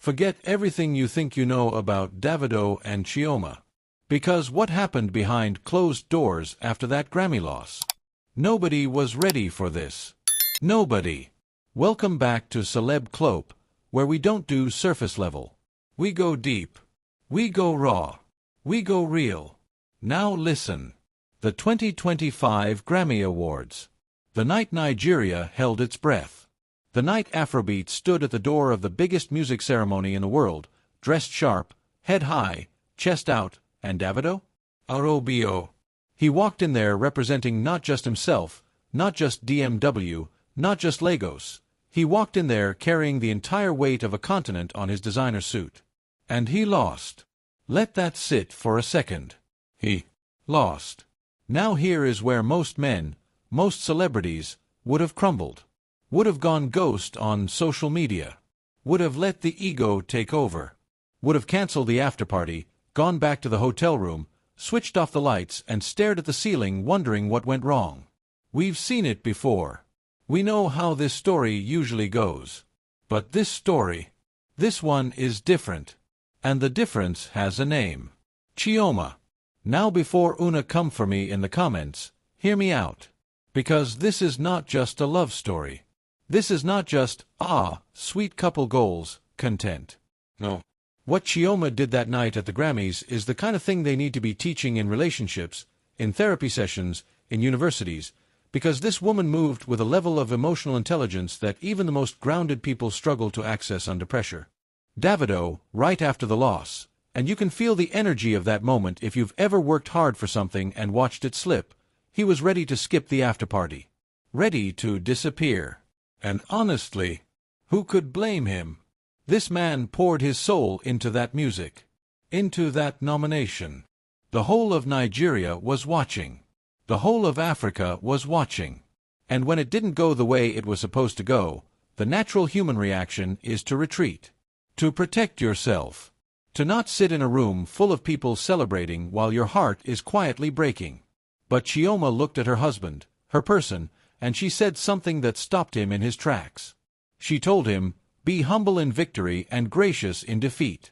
Forget everything you think you know about Davido and CHIOMA. Because what happened behind closed doors after that Grammy loss? Nobody was ready for this. Nobody. Welcome back to Celeb Clope, where we don't do surface level. We go deep. We go raw. We go real. Now listen. The 2025 Grammy Awards. The night Nigeria held its breath. The night Afrobeat stood at the door of the biggest music ceremony in the world, dressed sharp, head high, chest out, and Davido? ROBO. He walked in there representing not just himself, not just DMW, not just Lagos. He walked in there carrying the entire weight of a continent on his designer suit. And he lost. Let that sit for a second. He lost. Now here is where most men, most celebrities, would have crumbled. Would have gone ghost on social media. Would have let the ego take over. Would have canceled the afterparty, gone back to the hotel room, switched off the lights and stared at the ceiling wondering what went wrong. We've seen it before. We know how this story usually goes. But this story, this one is different. And the difference has a name. CHIOMA. Now before Una come for me in the comments, hear me out. Because this is not just a love story. This is not just, sweet couple goals, content. No. What CHIOMA did that night at the Grammys is the kind of thing they need to be teaching in relationships, in therapy sessions, in universities, because this woman moved with a level of emotional intelligence that even the most grounded people struggle to access under pressure. Davido, right after the loss, and you can feel the energy of that moment if you've ever worked hard for something and watched it slip, he was ready to skip the afterparty. Ready to disappear. And honestly, who could blame him? This man poured his soul into that music, into that nomination. The whole of Nigeria was watching. The whole of Africa was watching. And when it didn't go the way it was supposed to go, the natural human reaction is to retreat. To protect yourself. To not sit in a room full of people celebrating while your heart is quietly breaking. But CHIOMA looked at her husband, her person, and she said something that stopped him in his tracks. She told him, be humble in victory and gracious in defeat.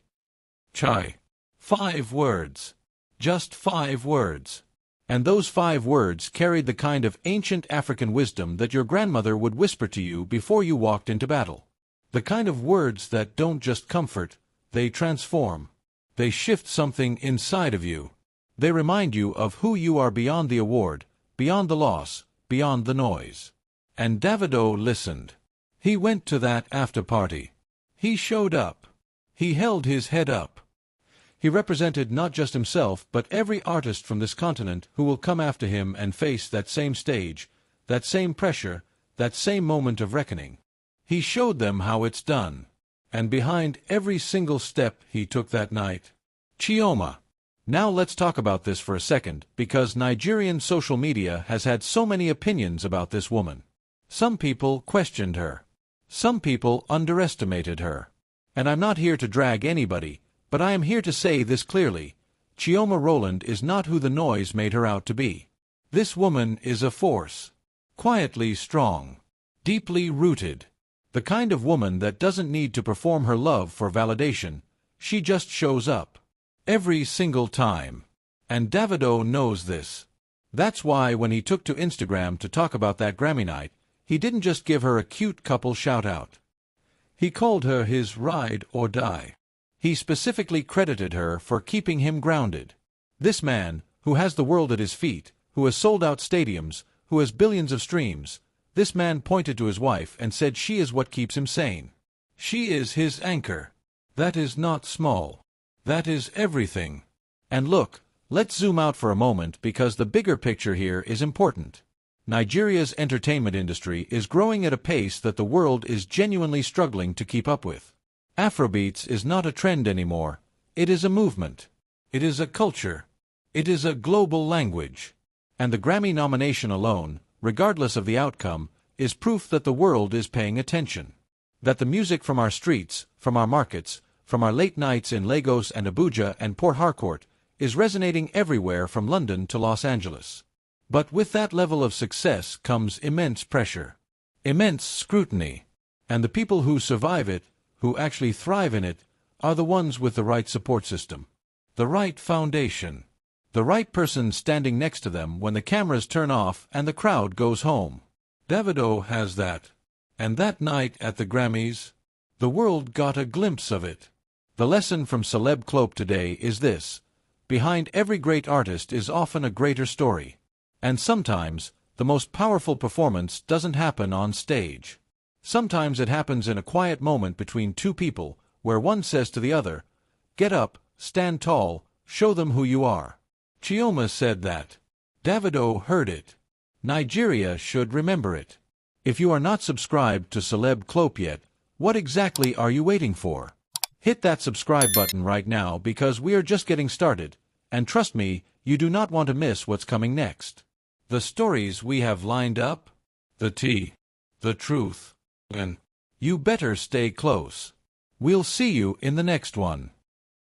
Chai. 5 words. Just 5 words. And those 5 words carried the kind of ancient African wisdom that your grandmother would whisper to you before you walked into battle. The kind of words that don't just comfort, they transform. They shift something inside of you. They remind you of who you are beyond the award, beyond the loss, beyond the noise. And Davido listened. He went to that after-party. He showed up. He held his head up. He represented not just himself but every artist from this continent who will come after him and face that same stage, that same pressure, that same moment of reckoning. He showed them how it's done. And behind every single step he took that night, CHIOMA. Now let's talk about this for a second, because Nigerian social media has had so many opinions about this woman. Some people questioned her. Some people underestimated her. And I'm not here to drag anybody, but I am here to say this clearly. CHIOMA Rowland is not who the noise made her out to be. This woman is a force. Quietly strong. Deeply rooted. The kind of woman that doesn't need to perform her love for validation. She just shows up. Every single time. And Davido knows this. That's why when he took to Instagram to talk about that Grammy night, he didn't just give her a cute couple shout-out. He called her his ride or die. He specifically credited her for keeping him grounded. This man, who has the world at his feet, who has sold out stadiums, who has billions of streams, this man pointed to his wife and said she is what keeps him sane. She is his anchor. That is not small. That is everything. And look, let's zoom out for a moment because the bigger picture here is important. Nigeria's entertainment industry is growing at a pace that the world is genuinely struggling to keep up with. Afrobeats is not a trend anymore. It is a movement. It is a culture. It is a global language. And the Grammy nomination alone, regardless of the outcome, is proof that the world is paying attention. That the music from our streets, from our markets, from our late nights in Lagos and Abuja and Port Harcourt, is resonating everywhere from London to Los Angeles. But with that level of success comes immense pressure, immense scrutiny, and the people who survive it, who actually thrive in it, are the ones with the right support system, the right foundation, the right person standing next to them when the cameras turn off and the crowd goes home. Davido has that. And that night at the Grammys, the world got a glimpse of it. The lesson from Celeb Clope today is this: behind every great artist is often a greater story. And sometimes, the most powerful performance doesn't happen on stage. Sometimes it happens in a quiet moment between two people, where one says to the other, "Get up, stand tall, show them who you are." CHIOMA said that. Davido heard it. Nigeria should remember it. If you are not subscribed to Celeb Clope yet, what exactly are you waiting for? Hit that subscribe button right now because we are just getting started, and trust me, you do not want to miss what's coming next. The stories we have lined up, the tea, the truth, and you better stay close. We'll see you in the next one.